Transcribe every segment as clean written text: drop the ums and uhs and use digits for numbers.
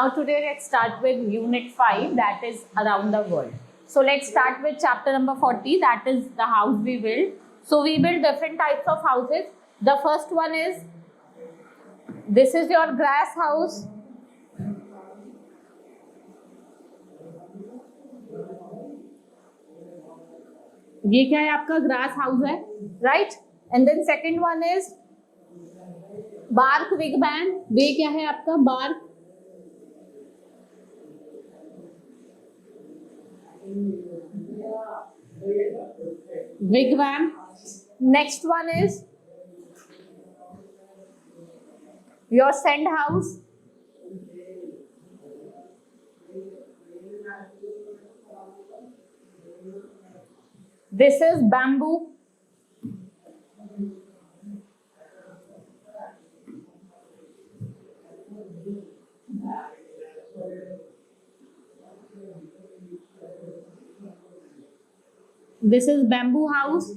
Now today let's start with unit 5, that is around the world. So let's start with chapter number 40, that is the house we build. So we build different types of houses. The first one is, this is your grass house. ये क्या है आपका grass house है, right. And then second one is bark wigwam. ये क्या है आपका bark. wigwam. Next one is your sand house. This is bamboo. This is bamboo house.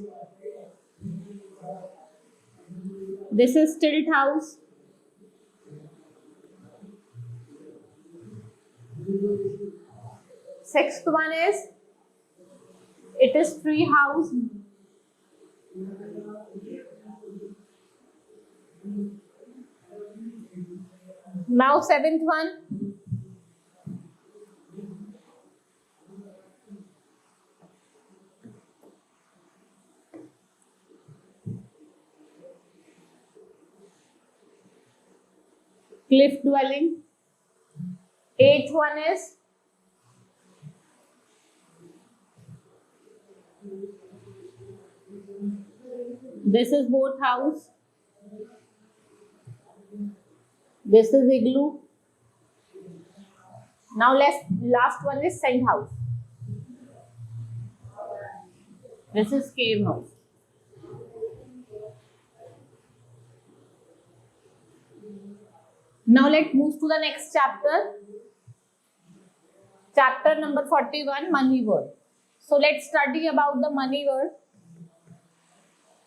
This is stilt house. Sixth one is, it is tree house. Now seventh one, cliff dwelling. Eighth one is this is boat house. This is igloo. Now last one is sand house. This is cave house. Now let's move to the next chapter. Chapter number 41, money world. So let's study about the money world.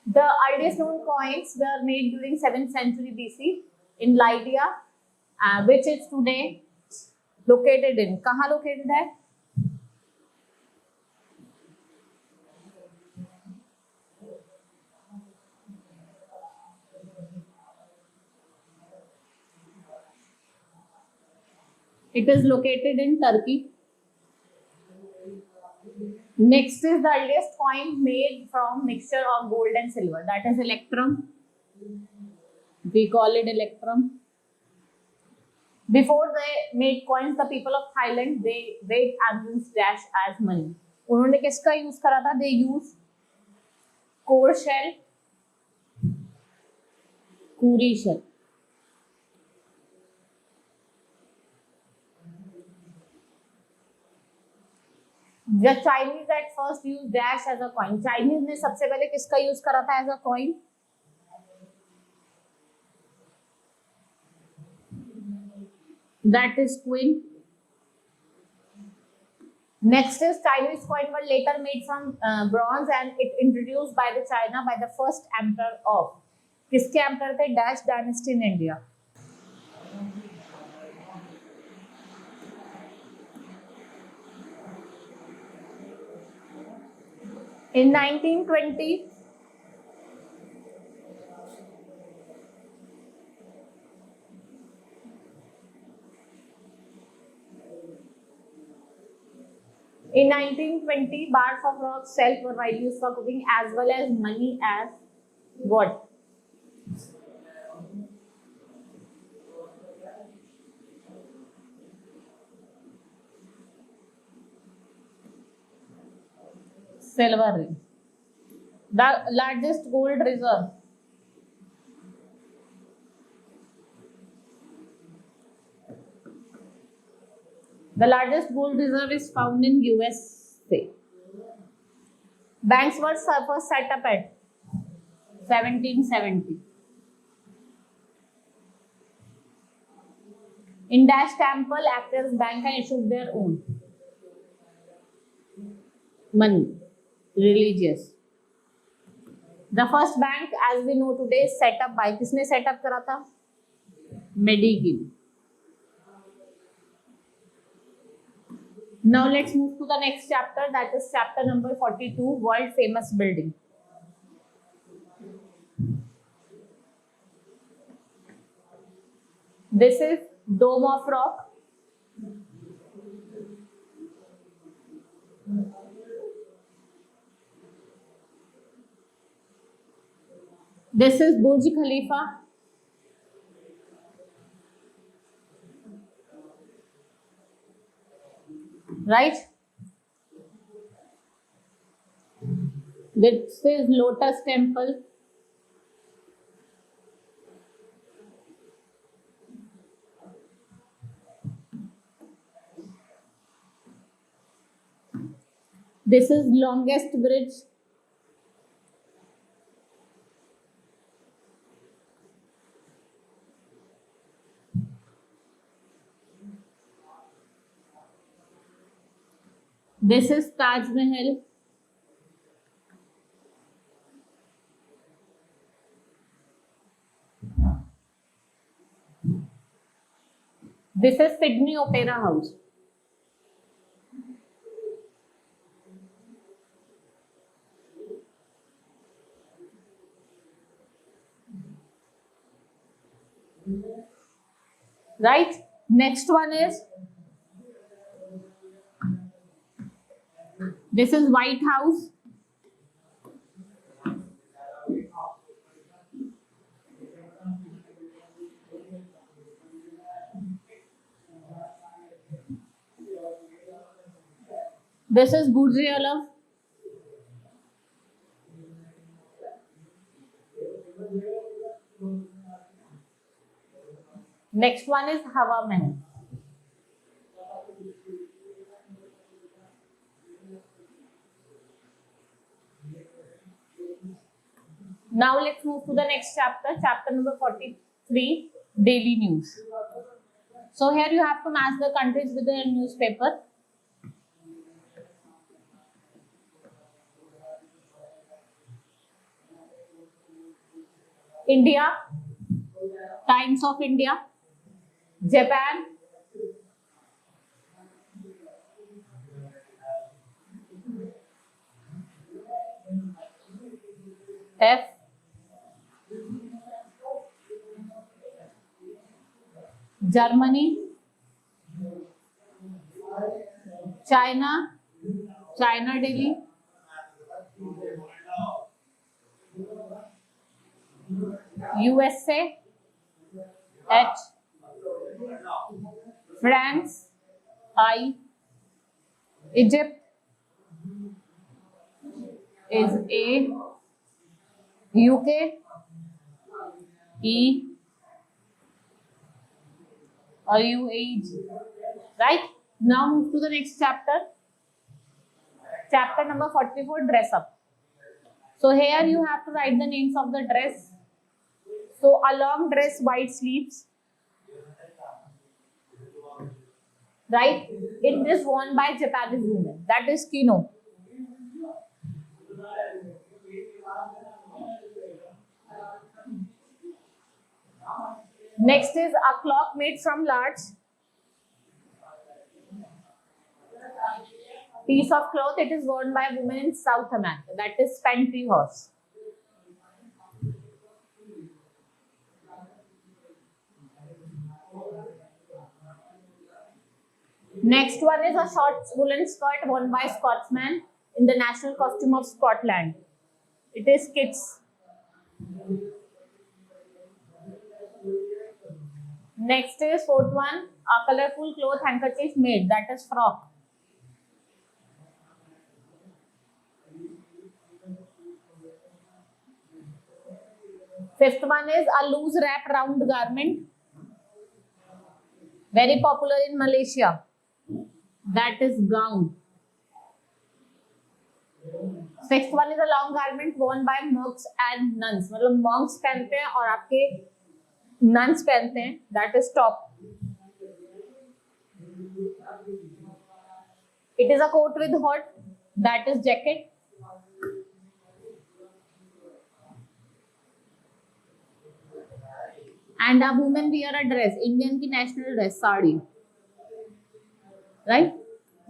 The earliest known coins were made during 7th century BC in Lydia, which is today located in. कहाँ located है? It is located in Turkey. Next is the earliest coin made from mixture of gold and silver, that is electrum. We call it electrum. Before they made coins, the people of Thailand, they weighed and used dash as money. उन्होंने किसका use करा था? They use core shell, कूरी shell. The Chinese at first used dash as a coin. Chinese ने सबसे पहले किसका use करा था as a coin? That is queen. Next is Chinese coin were later made from bronze and it introduced by the China by the first emperor of. किसके emperor थे? Dash dynasty in India. In 1920, bars of rock shells were widely used for cooking as well as money as what? Silver ring. The largest gold reserve. The largest gold reserve is found in USA. Banks were first set up at 1770. In Dash Temple, actors bank and issued their own money. Religious. The first bank, as we know today, is set up by किसने set up करा था? मेडिगिल. Now let's move to the next chapter, that is chapter number 42, world famous building. This is Dome of Rock. This is Burj Khalifa. Right? This is Lotus Temple. This is longest bridge. This is Taj Mahal. This is Sydney Opera House. Right? Next one is, this is White House. This is Burj Khalifa. Next one is Hawa Mahal. Now let's move to the next chapter, chapter number 43, daily news. So here you have to match the countries with the newspaper. India, Times of India. Japan, F. Germany, China, China Daily, USA, H. France, I. Egypt is A. UK, E. or UAE. Right? Now move to the next chapter. Chapter number 44, dress up. So here you have to write the names of the dress. So a long dress, white sleeves. Right? It is worn by Japanese women. That is kimono. Next is a clock made from large piece of cloth. It is worn by women in South America. That is pantyhose. Next one is a short woolen skirt worn by Scotsmen in the national costume of Scotland. It is kits. Next is fourth one, a colorful cloth handkerchief made, that is frock. Fifth one is a loose wrap round garment, very popular in Malaysia. That is gown. Sixth one is a long garment worn by monks and nuns. मतलब monks पहनते हैं और आपके nuns पहनते हैं. That is top. It is a coat with hood. That is jacket. And a woman wear a dress. Indian की national dress, sari. Right?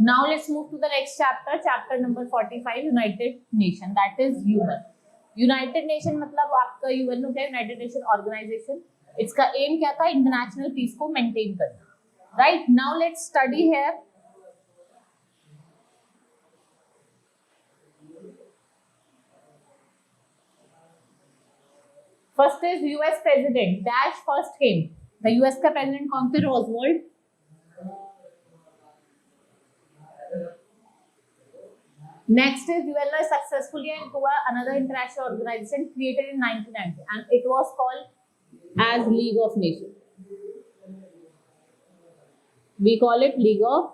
Now let's move to the next chapter, chapter number 45, United Nation, that is UN. United nation मतलब आपका UN हो गया, United nation organisation. इसका M क्या था? International piece को maintain करना. Right. Now let's study here. First is US president dash first came. The US का प्रेसिडेंट कौन थे? Roosevelt. Next is UN was successfully into another international organization created in 1990 and it was called as League of Nations. We call it League of.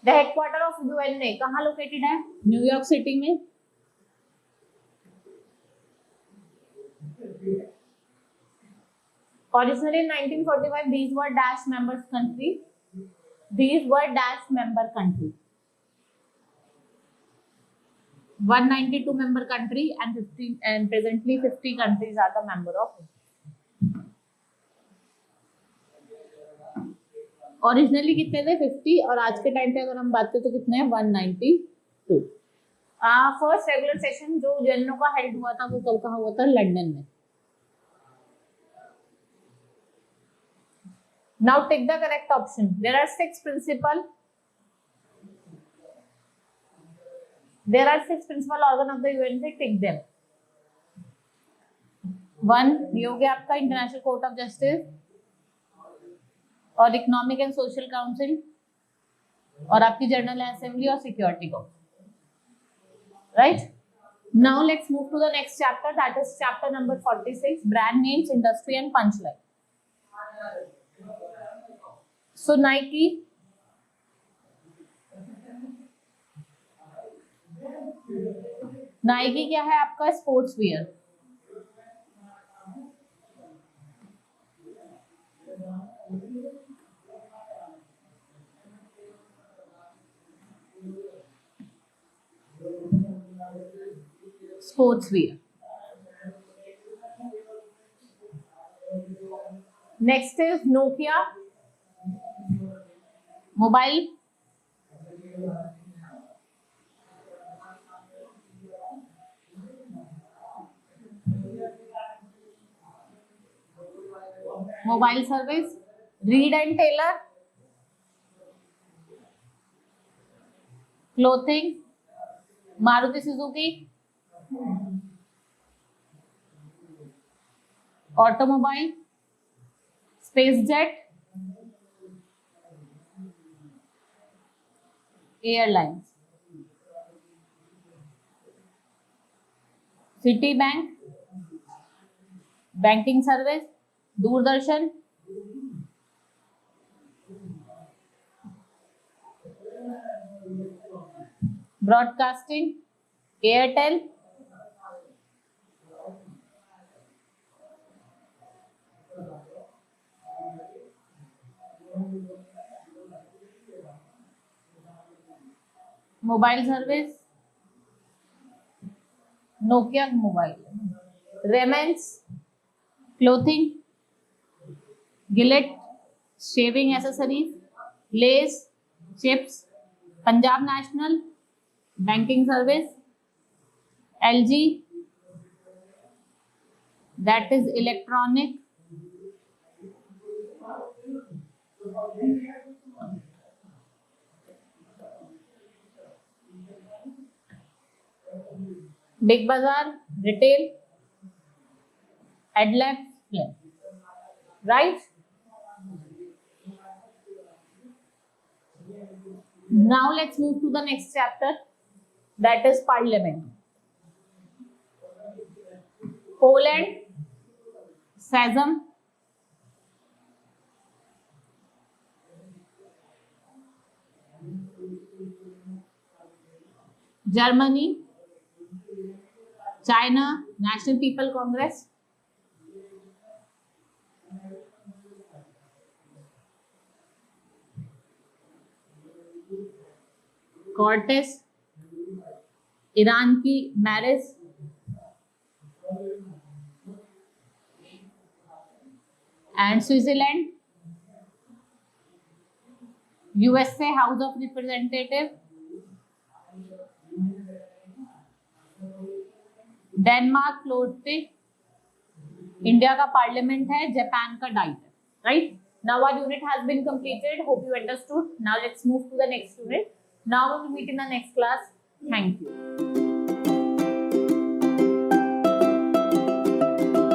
The headquarter of UN ने कहाँ located है? New York city में. Originally in 1945 these were dash members country. These were dash member country. 192 member country and 50 and presently 50 countries are the member of. Originally कितने थे? 50 और आज के time पे अगर हम बात करें तो कितने हैं? 192. फर्स्ट रेगुलर सेशन जो यूएनओ का हेल्ड हुआ था वो कब कहाँ हुआ था? लंदन में. Now take the correct option. There are 6 principal. There are 6 principal organ of the UN. Take them. 1 ये हो गया आपका इंटरनेशनल कोर्ट ऑफ जस्टिस और इकोनॉमिक एंड सोशल काउंसिल और आपकी जनरल असेंबली और Security Council. Right. Now let's move to the next chapter, that is chapter number 46, brand names, industry and punchline. So Nike, Nike क्या है आपका? Sports wear. Sports wear. Next is Nokia, mobile. Mobile service. Reid and Taylor, clothing. Maruti Suzuki, automobile. SpiceJet, airlines. Citibank, banking service. Doordarshan, broadcasting. Airtel. Mobile service, Nokia mobile. Raymond's, clothing. Gillette, shaving accessories. Lay's, chips. Punjab national, banking service. LG, that is electronic. Big Bazaar, retail. Adlabs, right. Now let's move to the next chapter, that is Parliament. Poland, Sejm. Germany, China, National People Congress. Cortes, Iran की मैरिज. And Switzerland, USA house of representative, Denmark फ्लोट, India का parliament है, Japan का Diet है, right? Now our unit has been completed. Hope you understood. Now let's move to the next unit. Now we will meet in the next class. Thank you.